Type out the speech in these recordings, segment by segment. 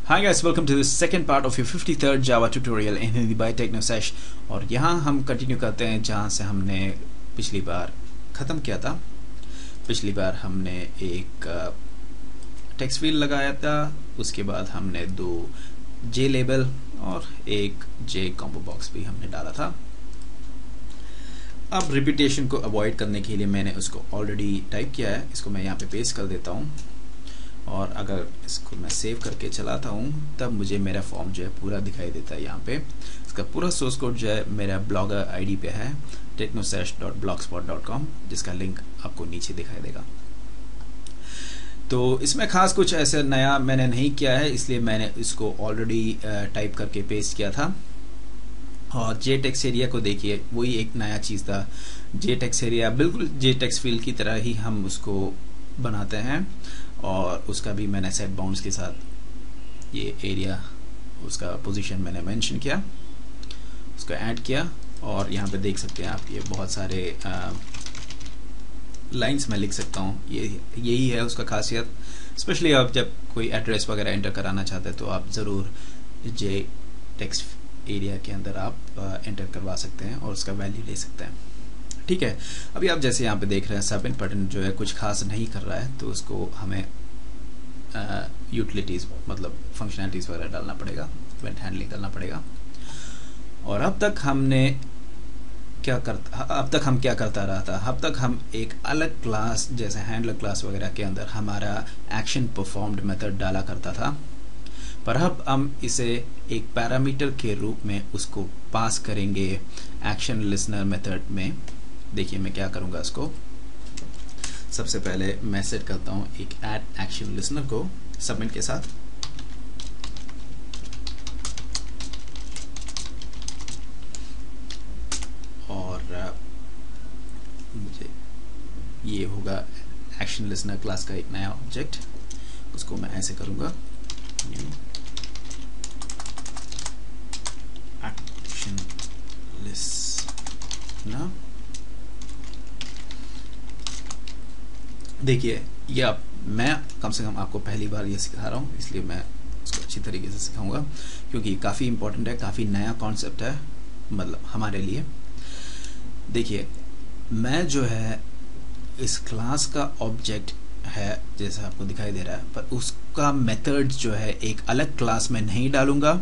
Hi guys, welcome to the second part of your 53rd Java tutorial in Hindi by TechnoSesh। और यहाँ हम continue करते हैं जहाँ से हमने पिछली बार ख़त्म किया था। पिछली बार हमने एक टेक्स्ट फील्ड लगाया था, उसके बाद हमने दो जे लेबल और एक जे कॉम्बो बॉक्स भी हमने डाला था। अब रिपीटेशन को अवॉइड करने के लिए मैंने उसको ऑलरेडी टाइप किया है, इसको मैं यहाँ पे पेस्ट कर देता हूँ और अगर इसको मैं सेव करके चलाता हूँ तब मुझे मेरा फॉर्म जो है पूरा दिखाई देता है। यहाँ पे इसका पूरा सोर्स कोड जो है मेरा ब्लॉगर आईडी पे है technosesh.blogspot.com, जिसका लिंक आपको नीचे दिखाई देगा। तो इसमें खास कुछ ऐसे नया मैंने नहीं किया है, इसलिए मैंने इसको ऑलरेडी टाइप करके पेस्ट किया था। और जे टेक्स्ट एरिया को देखिए, वही एक नया चीज़ था। जे टेक्स्ट एरिया बिल्कुल जे टेक्स्ट फील्ड की तरह ही हम उसको बनाते हैं और उसका भी मैंने सेट बाउंड्स के साथ ये एरिया उसका पोजीशन मैंने मेंशन किया, उसको ऐड किया। और यहाँ पे देख सकते हैं आप, ये बहुत सारे लाइंस में लिख सकता हूँ। यही है उसका खासियत। स्पेशली आप जब कोई एड्रेस वगैरह एंटर कराना चाहते हैं तो आप ज़रूर जे टेक्स्ट एरिया के अंदर आप एंटर करवा सकते हैं और उसका वैल्यू ले सकते हैं। ठीक है, अभी आप जैसे यहाँ पे देख रहे हैं सबमिट बटन जो है कुछ खास नहीं कर रहा है, तो उसको हमें यूटिलिटीज मतलब फंक्शनैलिटीज वगैरह डालना पड़ेगा, इवेंट हैंडलिंग करना पड़ेगा। और अब तक हम क्या करता रहा था, अब तक हम एक अलग क्लास जैसे हैंडलर क्लास वगैरह के अंदर हमारा एक्शन परफॉर्म्ड मेथड डाला करता था, पर अब हम इसे एक पैरामीटर के रूप में उसको पास करेंगे एक्शन लिसनर मेथड में। देखिए मैं क्या करूंगा, इसको सबसे पहले मैं सेट करता हूं एक ऐड एक्शन लिसनर को सबमिट के साथ। और मुझे ये होगा एक्शन लिसनर क्लास का एक नया ऑब्जेक्ट, उसको मैं ऐसे करूंगा एक्शन लिसनर। देखिए ये मैं कम से कम आपको पहली बार ये सिखा रहा हूँ, इसलिए मैं उसको अच्छी तरीके से सिखाऊंगा क्योंकि काफ़ी इंपॉर्टेंट है, काफ़ी नया कॉन्सेप्ट है मतलब हमारे लिए। देखिए मैं जो है इस क्लास का ऑब्जेक्ट है जैसा आपको दिखाई दे रहा है, पर उसका मेथड जो है एक अलग क्लास में नहीं डालूंगा,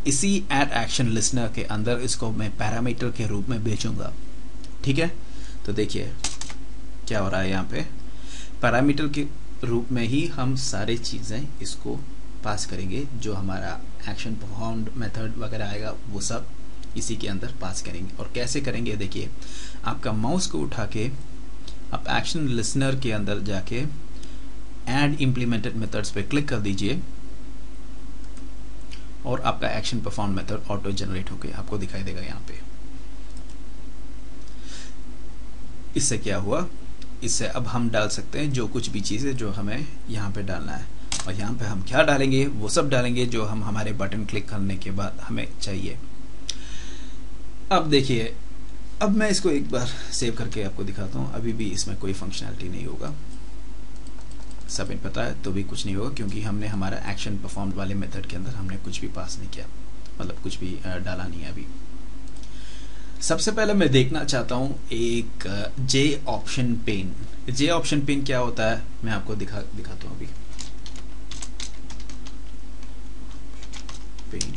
इसी ऐड एक्शन लिसनर के अंदर इसको मैं पैरामीटर के रूप में बेचूंगा। ठीक है, तो देखिए क्या हो रहा है, यहाँ पे पैरामीटर के रूप में ही हम सारी चीज़ें इसको पास करेंगे, जो हमारा एक्शन परफॉर्म्ड मेथड वगैरह आएगा वो सब इसी के अंदर पास करेंगे। और कैसे करेंगे, देखिए आपका माउस को उठा के आप एक्शन लिसनर के अंदर जाके ऐड इम्प्लीमेंटेड मेथड्स पे क्लिक कर दीजिए और आपका action perform method auto generate होके आपको दिखाई देगा यहाँ पे। इससे क्या हुआ, इससे अब हम डाल सकते हैं जो कुछ भी चीज़ें जो हमें यहाँ पे डालना है, और यहाँ पे हम क्या डालेंगे वो सब डालेंगे जो हम हमारे बटन क्लिक करने के बाद हमें चाहिए। अब देखिए, अब मैं इसको एक बार सेव करके आपको दिखाता हूँ। अभी भी इसमें कोई फंक्शनैलिटी नहीं होगा, सबमिट पता है तो भी कुछ नहीं होगा क्योंकि हमने हमारा एक्शन परफॉर्म्ड वाले मेथड के अंदर हमने कुछ भी पास नहीं किया, मतलब कुछ भी डाला नहीं है अभी। सबसे पहले मैं देखना चाहता हूँ एक जे ऑप्शन पेन। जे ऑप्शन पेन क्या होता है मैं आपको दिखाता हूँ अभी। पेन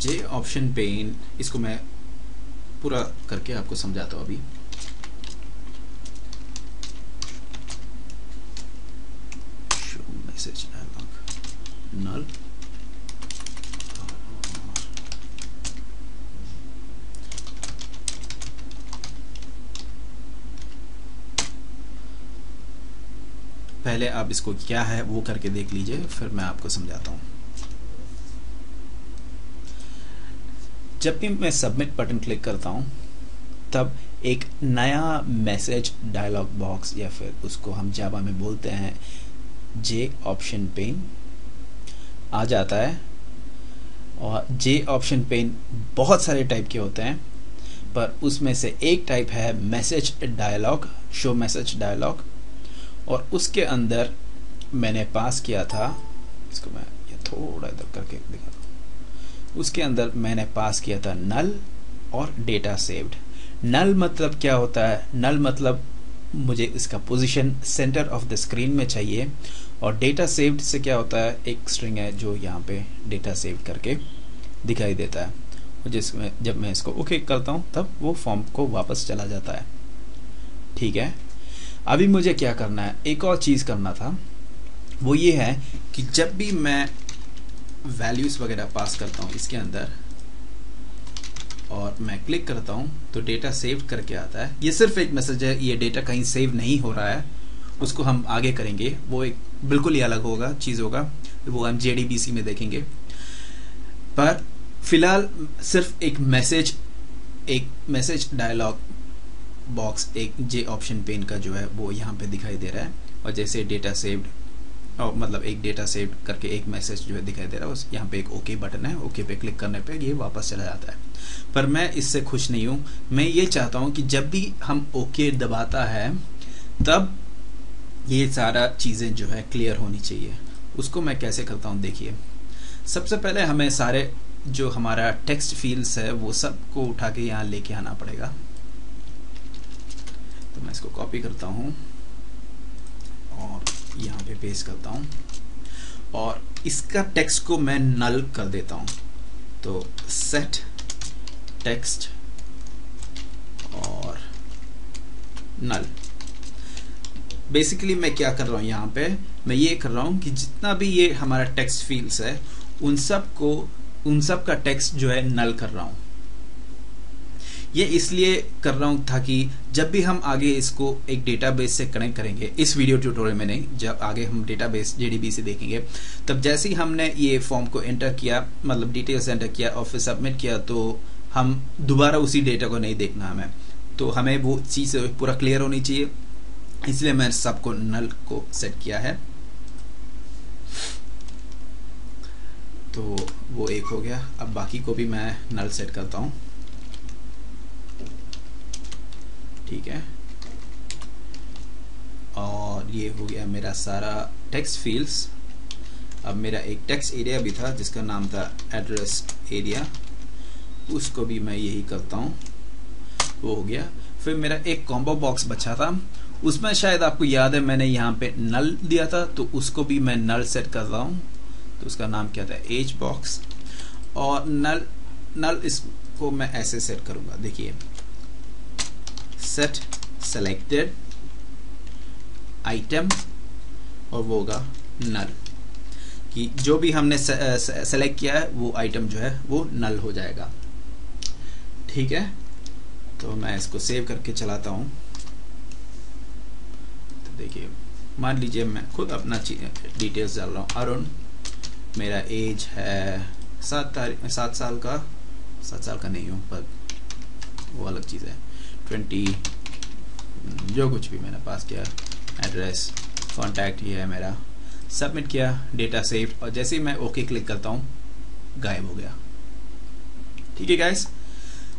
जे ऑप्शन पेन, इसको मैं पूरा करके आपको समझाता हूँ अभी। शो मैसेज डायलॉग नल, पहले आप इसको क्या है वो करके देख लीजिए, फिर मैं आपको समझाता हूँ। जब भी मैं सबमिट बटन क्लिक करता हूं तब एक नया मैसेज डायलॉग बॉक्स, या फिर उसको हम जावा में बोलते हैं जे ऑप्शन पेन, आ जाता है। और जे ऑप्शन पेन बहुत सारे टाइप के होते हैं, पर उसमें से एक टाइप है message dialogue, show message dialogue, और उसके अंदर मैंने पास किया था, इसको मैं ये थोड़ा इधर करके दिखाता हूँ, उसके अंदर मैंने पास किया था नल और डेटा सेव्ड। नल मतलब क्या होता है? नल मतलब मुझे इसका position centre of the screen में चाहिए, और डेटा सेव्ड से क्या होता है? एक स्ट्रिंग है जो यहाँ पे डेटा सेव करके दिखाई देता है, जिसमें जब मैं इसको ओके करता हूँ तब वो फॉर्म को वापस चला जाता है। ठीक है, अभी मुझे क्या करना है? एक और चीज़ करना था, वो ये है कि जब भी मैं वैल्यूज़ वगैरह पास करता हूँ इसके अंदर और मैं क्लिक करता हूँ तो डेटा सेव करके आता है। ये सिर्फ एक मैसेज है, ये डेटा कहीं सेव नहीं हो रहा है, उसको हम आगे करेंगे, वो एक बिल्कुल ही अलग होगा चीज़ होगा, वो हम JDBC में देखेंगे। पर फिलहाल सिर्फ एक मैसेज डायलॉग बॉक्स, एक J ऑप्शन पेन का जो है वो यहाँ पे दिखाई दे रहा है, और जैसे डेटा सेव्ड मतलब एक डेटा सेव करके एक मैसेज जो है दिखाई दे रहा है, उस यहाँ पे एक ओके बटन है, ओके पे क्लिक करने पे ये वापस चला जाता है। पर मैं इससे खुश नहीं हूँ, मैं ये चाहता हूँ कि जब भी हम ओके दबाता है तब ये सारा चीज़ें जो है क्लियर होनी चाहिए। उसको मैं कैसे करता हूँ देखिए, सबसे पहले हमें सारे जो हमारा टेक्स्ट फील्ड्स है वो सबको उठा के यहाँ लेके आना पड़ेगा। तो मैं इसको कॉपी करता हूँ और यहाँ पे पेस्ट करता हूँ, और इसका टेक्स्ट को मैं नल कर देता हूँ। तो सेट टेक्स्ट और नल, बेसिकली मैं क्या कर रहा हूँ यहाँ पे, मैं ये कर रहा हूँ कि जितना भी ये हमारा टेक्स्ट फील्ड्स है उन सब का टेक्स्ट जो है नल कर रहा हूँ। ये इसलिए कर रहा हूँ ताकि जब भी हम आगे इसको एक डेटाबेस से कनेक्ट करेंगे, इस वीडियो ट्यूटोरियल में नहीं, जब आगे हम डेटाबेस JDBC देखेंगे, तब जैसे ही हमने ये फॉर्म को एंटर किया, मतलब डिटेल्स एंटर किया और फिर सबमिट किया, तो हम दोबारा उसी डेटा को नहीं देखना हमें, तो हमें वो चीज़ पूरा क्लियर होनी चाहिए, इसलिए मैं सबको नल को सेट किया है। तो वो एक हो गया, अब बाकी को भी मैं नल सेट करता हूँ। ठीक है, और ये हो गया मेरा सारा टेक्स्ट फील्ड्स। अब मेरा एक टेक्स्ट एरिया भी था जिसका नाम था एड्रेस एरिया, उसको भी मैं यही करता हूँ, वो हो गया। फिर मेरा एक कॉम्बो बॉक्स बचा था, उसमें शायद आपको याद है मैंने यहाँ पे नल दिया था, तो उसको भी मैं नल सेट कर रहा हूँ। तो उसका नाम क्या था? एज बॉक्स। और नल इसको मैं ऐसे सेट करूँगा, देखिए, सेट सेलेक्टेड आइटम, और वो होगा नल, कि जो भी हमने सेलेक्ट किया है वो आइटम जो है वो नल हो जाएगा। ठीक है, तो मैं इसको सेव करके चलाता हूँ। तो देखिए, मान लीजिए मैं खुद अपना डिटेल्स डाल रहा हूँ। अरुण, मेरा एज है 7 साल का, 7 साल का नहीं हूँ पर वो अलग चीज़ है, 20, जो कुछ भी मैंने पास किया, एड्रेस, कॉन्टैक्ट ये है मेरा, सबमिट किया, डेटा सेव, और जैसे ही मैं ओके क्लिक करता हूँ गायब हो गया। ठीक है गाइस,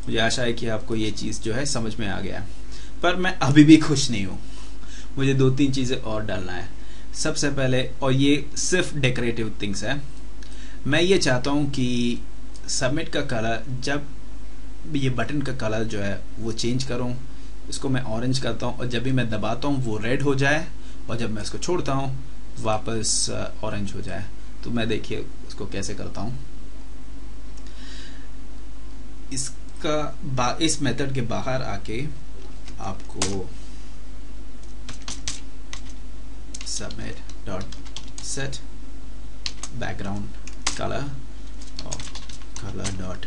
मुझे आशा है कि आपको ये चीज़ जो है समझ में आ गया, पर मैं अभी भी खुश नहीं हूँ, मुझे 2-3 चीज़ें और डालना है। सबसे पहले, और ये सिर्फ डेकोरेटिव थिंग्स है, मैं ये चाहता हूँ कि सबमिट का कलर, जब ये बटन का कलर जो है वो चेंज करूँ, इसको मैं ऑरेंज करता हूँ, और जब भी मैं दबाता हूँ वो रेड हो जाए, और जब मैं इसको छोड़ता हूँ वापस ऑरेंज हो जाए। तो मैं देखिए इसको कैसे करता हूँ। इस मेथड के बाहर आके आपको submit dot set background colour और कलर डॉट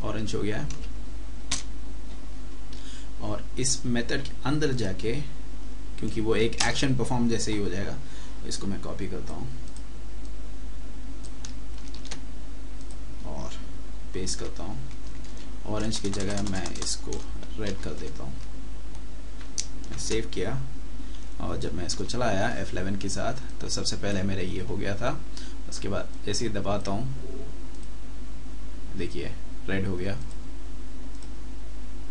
ऑरेंज हो गया है, और इस मेथड के अंदर जाके, क्योंकि वो एक एक्शन परफॉर्म जैसे ही हो जाएगा, इसको मैं कॉपी करता हूँ और पेस्ट करता हूँ। ऑरेंज की जगह मैं इसको रेड कर देता हूँ। सेव किया, और जब मैं इसको चलाया F11 के साथ, तो सबसे पहले मेरा ये हो गया था। उसके बाद जैसे ही दबाता हूँ देखिए रेड हो गया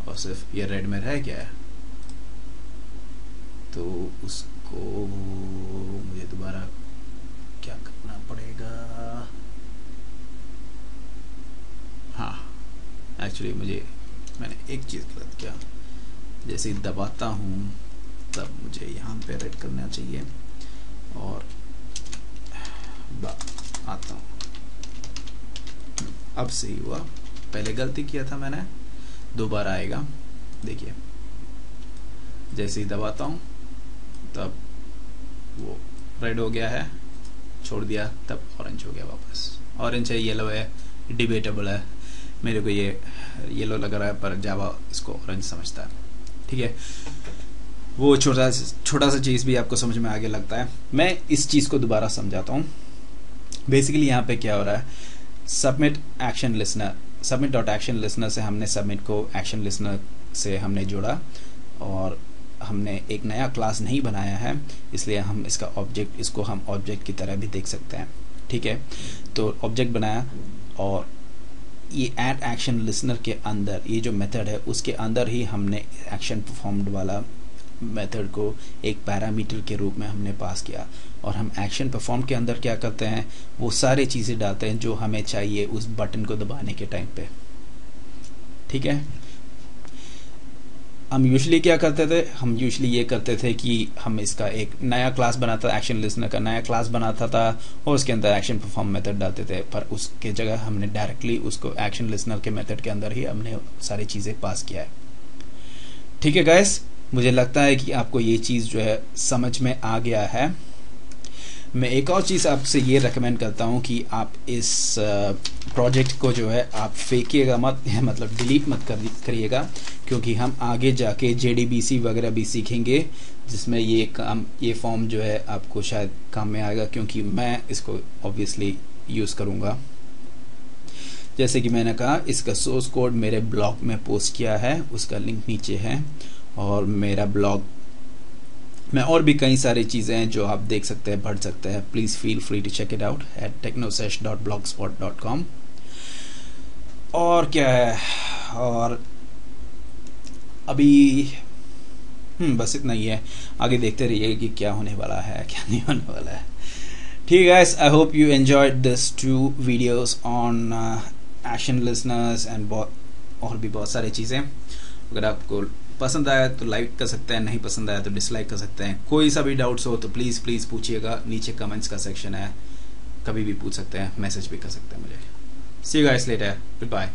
और सिर्फ ये रेड में रह गया है, तो उसको मुझे दोबारा क्या करना पड़ेगा। हाँ एक्चुअली मैंने एक चीज़ गलत किया, जैसे ही दबाता हूँ तब मुझे यहाँ पे रेड करना चाहिए और आता हूँ। अब सही हुआ, पहले गलती किया था मैंने, दोबारा आएगा। देखिए जैसे ही दबाता हूँ तब वो रेड हो गया है, छोड़ दिया तब ऑरेंज हो गया वापस। ऑरेंज है, येलो है, डिबेटेबल है, मेरे को ये येलो लग रहा है पर जावा इसको ऑरेंज समझता है। ठीक है, वो छोटा सा चीज़ भी आपको समझ में आगे लगता है। मैं इस चीज़ को दोबारा समझाता हूँ। बेसिकली यहाँ पे क्या हो रहा है, submit action listener, submit dot action listener से हमने सबमिट को एक्शन लिसनर से हमने जोड़ा और हमने एक नया क्लास नहीं बनाया है, इसलिए हम इसका ऑब्जेक्ट, इसको हम ऑब्जेक्ट की तरह भी देख सकते हैं। ठीक है, तो ऑब्जेक्ट बनाया और ये ऐड एक्शन लिसनर के अंदर ये जो मेथड है उसके अंदर ही हमने एक्शन परफॉर्म्ड वाला मेथड को एक पैरामीटर के रूप में हमने पास किया। और हम एक्शन परफॉर्म के अंदर क्या करते हैं, वो सारे चीज़ें डालते हैं जो हमें चाहिए उस बटन को दबाने के टाइम पे। ठीक है, हम यूजुअली क्या करते थे, हम यूजुअली ये करते थे कि हम इसका एक नया क्लास बनाता, एक्शन लिसनर का नया क्लास बनाता था और उसके अंदर एक्शन परफॉर्म मेथड डालते थे, पर उसके जगह हमने डायरेक्टली उसको एक्शन लिसनर के मेथड के अंदर ही हमने सारी चीज़ें पास किया है। ठीक है गाइस, मुझे लगता है कि आपको ये चीज़ जो है समझ में आ गया है। मैं एक और चीज़ आपसे ये रेकमेंड करता हूँ कि आप इस प्रोजेक्ट को जो है आप फेंकिएगा मत, मतलब डिलीट मत करिएगा, क्योंकि हम आगे जाके JDBC वगैरह भी सीखेंगे जिसमें ये फॉर्म जो है आपको शायद काम में आएगा, क्योंकि मैं इसको ऑब्वियसली यूज़ करूँगा। जैसे कि मैंने कहा, इसका सोर्स कोड मेरे ब्लॉग में पोस्ट किया है, उसका लिंक नीचे है। और मेरा ब्लॉग में और भी कई सारी चीज़ें हैं जो आप देख सकते हैं, पढ़ सकते हैं। Please feel free to check it out at technosesh.blogspot.com। और क्या है, और अभी बस इतना ही है, आगे देखते रहिए कि क्या होने वाला है क्या नहीं होने वाला है। ठीक है guys, I hope you enjoyed this 2 videos on action listeners and और भी बहुत सारी चीज़ें। अगर आपको पसंद आया तो लाइक कर सकते हैं, नहीं पसंद आया तो डिसलाइक कर सकते हैं। कोई सा भी डाउट्स हो तो प्लीज़ पूछिएगा, नीचे कमेंट्स का सेक्शन है, कभी भी पूछ सकते हैं, मैसेज भी कर सकते हैं मुझे। See you guys later, good bye.